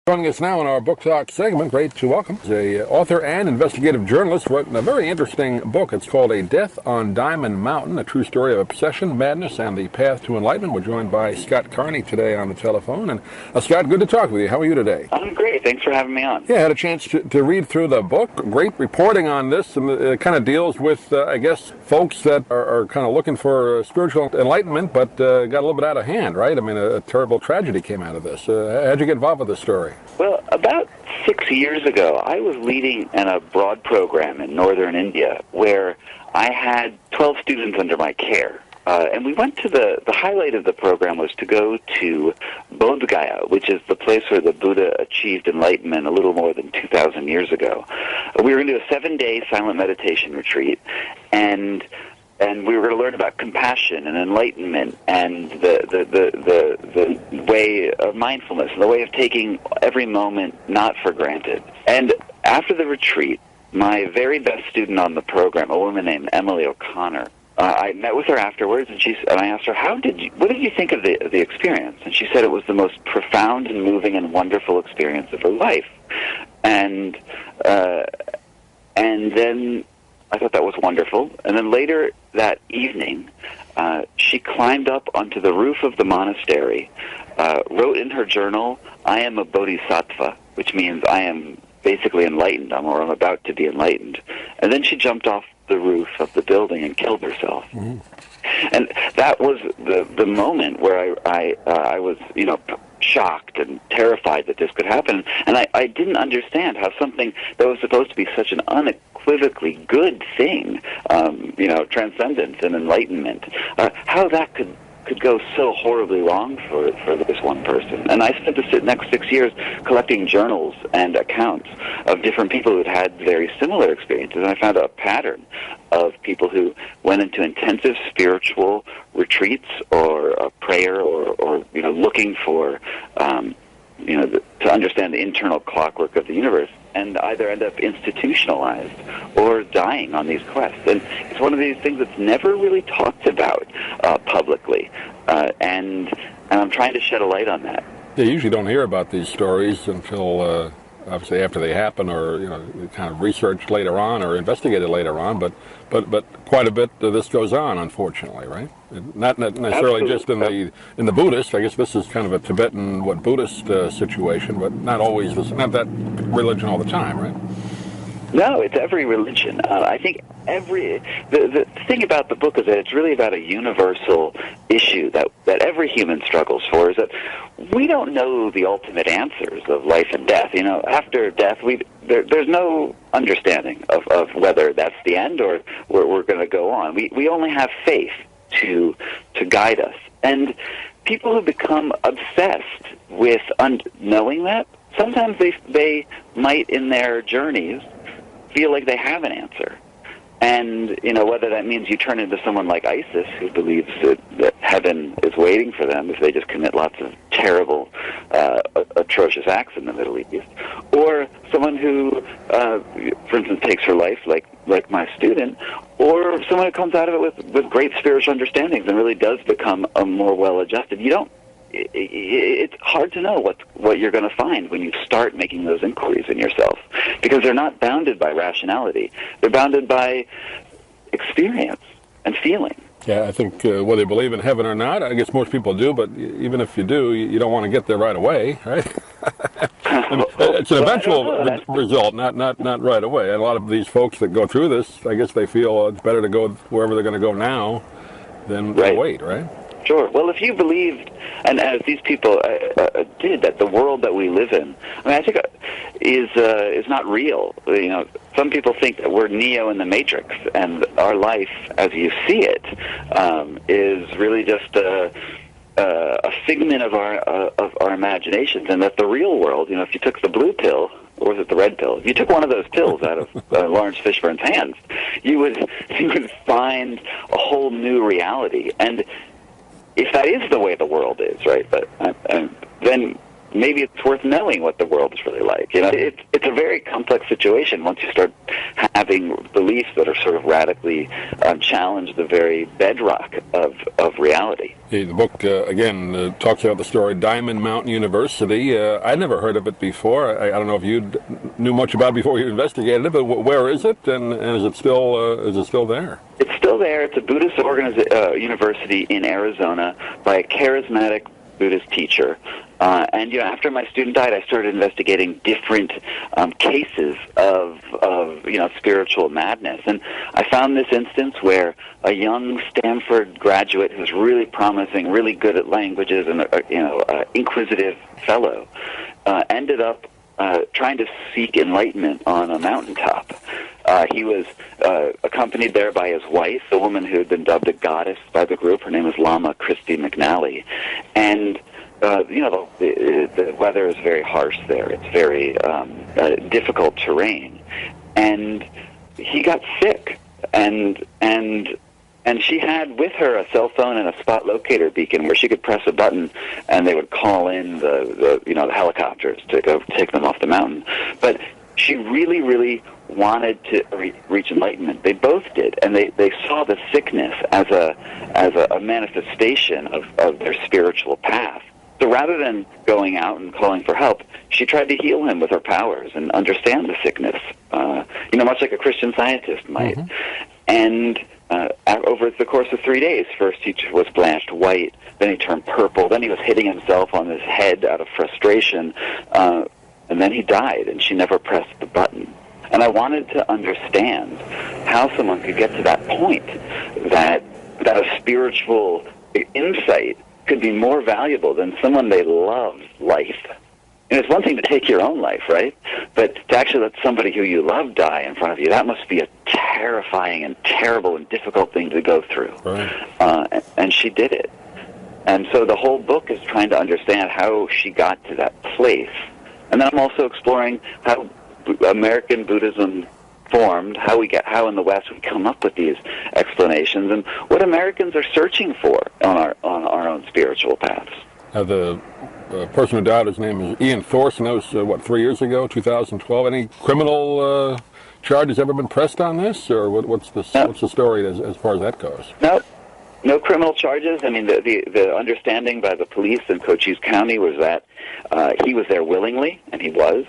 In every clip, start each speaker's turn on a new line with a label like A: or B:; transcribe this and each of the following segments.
A: Joining us now in our Book Talk segment, great to welcome, is a author and investigative journalist, wrote a very interesting book. It's called A Death on Diamond Mountain, a true story of obsession, madness, and the path to enlightenment. We're joined by Scott Carney today on the telephone. And Scott, good to talk with you. How are you today?
B: I'm great. Thanks for having me on.
A: Yeah, I had a chance to read through the book. Great reporting on this, and it kind of deals with, I guess, folks that are kind of looking for spiritual enlightenment, but got a little bit out of hand, right? I mean, a terrible tragedy came out of this. How'd you get involved with this story?
B: Well, about 6 years ago, I was leading an abroad program in northern India where I had 12 students under my care. And we went to the highlight of the program was to go to Bodh Gaya, which is the place where the Buddha achieved enlightenment a little more than 2,000 years ago. We were going to do a 7-day silent meditation retreat, and we were going to learn about compassion and enlightenment and the way of mindfulness and the way of taking every moment not for granted. And after the retreat, my very best student on the program, a woman named Emily O'Connor, I met with her afterwards, and I asked her, what did you think of the experience? And she said it was the most profound and moving and wonderful experience of her life. And then I thought that was wonderful. And then later that evening, she climbed up onto the roof of the monastery, wrote in her journal, "I am a bodhisattva," which means I am basically enlightened, or I'm about to be enlightened. And then she jumped off the roof of the building and killed herself. Mm-hmm. And that was the moment where I was, shocked and terrified that this could happen. And I didn't understand how something that was supposed to be such an unequivocally good thing, transcendence and enlightenment, how that could go so horribly wrong for this one person. And I spent the next 6 years collecting journals and accounts of different people who had very similar experiences, and I found a pattern of people who went into intensive spiritual retreats or prayer or looking for to understand the internal clockwork of the universe, and either end up institutionalized or dying on these quests. And it's one of these things that's never really talked about publicly, and I'm trying to shed a light on that.
A: You usually don't hear about these stories until obviously after they happen, or kind of researched later on or investigated later on. But quite a bit of this goes on, unfortunately, right? Not necessarily
B: Absolutely.
A: just in the Buddhist. I guess this is kind of a Tibetan Buddhist situation, but not always. Not that religion all the time, right?
B: No, it's every religion. I think the thing about the book is that it's really about a universal issue that every human struggles for, is that we don't know the ultimate answers of life and death. After death, there's no understanding of whether that's the end or we're going to go on. We only have faith to guide us. And people who become obsessed with knowing that, sometimes they might in their journeys feel like they have an answer. And, whether that means you turn into someone like ISIS, who believes that heaven is waiting for them if they just commit lots of terrible, atrocious acts in the Middle East, or someone who, for instance, takes her life, like my student, or someone who comes out of it with great spiritual understandings and really does become a more well-adjusted. It's hard to know what you're going to find when you start making those inquiries in yourself, because they're not bounded by rationality. They're bounded by experience and feeling.
A: Yeah, I think whether you believe in heaven or not, I guess most people do, but even if you do, you don't want to get there right away, right? It's an eventual result, not right away. And a lot of these folks that go through this, I guess they feel it's better to go wherever they're going to go now than wait, right?
B: Sure. Well, if you believed, and as these people did, that the world that we live in, I think is not real. Some people think that we're Neo in the Matrix, and our life, as you see it, is really just a figment of our imaginations, and that the real world, if you took the blue pill, or was it the red pill? If you took one of those pills out of Lawrence Fishburne's hands, you would find a whole new reality. And if that is the way the world is, right, but then maybe it's worth knowing what the world is really like. It's a very complex situation once you start having beliefs that are sort of radically challenge the very bedrock of reality.
A: The book, again, talks about the story Diamond Mountain University. I'd never heard of it before. I don't know if you knew much about it before you investigated it, but where is it, and is it still there?
B: It's still there. It's a Buddhist university in Arizona by a charismatic Buddhist teacher. And after my student died, I started investigating different cases of spiritual madness. And I found this instance where a young Stanford graduate who's really promising, really good at languages, and inquisitive fellow ended up trying to seek enlightenment on a mountaintop. He was accompanied there by his wife, the woman who had been dubbed a goddess by the group. Her name is Lama Christy McNally. And the weather is very harsh there. It's very difficult terrain. And he got sick. And she had with her a cell phone and a spot locator beacon where she could press a button and they would call in the helicopters to go take them off the mountain. But she really, really wanted to reach enlightenment. They both did, and they saw the sickness as a manifestation of their spiritual path. So rather than going out and calling for help, she tried to heal him with her powers and understand the sickness, much like a Christian scientist might. Mm-hmm. And over the course of 3 days, first he was blanched white, then he turned purple, then he was hitting himself on his head out of frustration, and then he died, and she never pressed the button. And I wanted to understand how someone could get to that point, that a spiritual insight could be more valuable than someone they loved life. And it's one thing to take your own life, right? But to actually let somebody who you love die in front of you, that must be a terrifying and terrible and difficult thing to go through. Right. And she did it. And so the whole book is trying to understand how she got to that place. And then I'm also exploring how American Buddhism formed, how in the West we come up with these explanations, and what Americans are searching for on our own spiritual paths.
A: The person who died, his name is Ian Thorson. That was 3 years ago, 2012. Any criminal charges ever been pressed on this, or what's the story as far as that goes?
B: No criminal charges. I mean, the understanding by the police in Cochise County was that he was there willingly, and he was,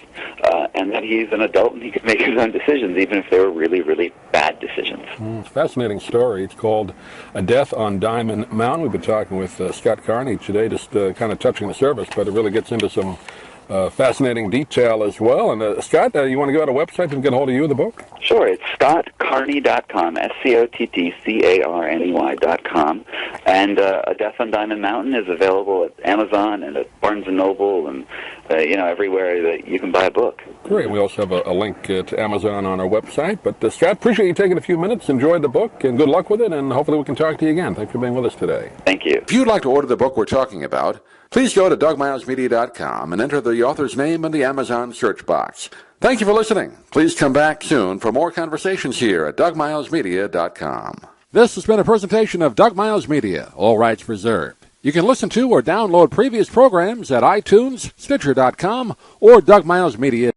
B: and that he's an adult and he could make his own decisions, even if they were really, really bad decisions.
A: It's a fascinating story. It's called A Death on Diamond Mountain. We've been talking with Scott Carney today, just kind of touching the surface, but it really gets into some fascinating detail as well. And Scott, you want to go to a website and get a hold of you, the book?
B: Sure. It's scottcarney.com, SCOTTCARNEY.com. And A Death on Diamond Mountain is available at Amazon and at Barnes & Noble and, everywhere that you can buy a book.
A: Great. We also have a link to Amazon on our website. But, Scott, appreciate you taking a few minutes. Enjoyed the book, and good luck with it, and hopefully we can talk to you again. Thanks for being with us today.
B: Thank you.
C: If you'd like to order the book we're talking about, please go to DougMilesMedia.com and enter the author's name in the Amazon search box. Thank you for listening. Please come back soon for more conversations here at DougMilesMedia.com. This has been a presentation of Doug Miles Media, all rights reserved. You can listen to or download previous programs at iTunes, Stitcher.com, or DougMilesMedia.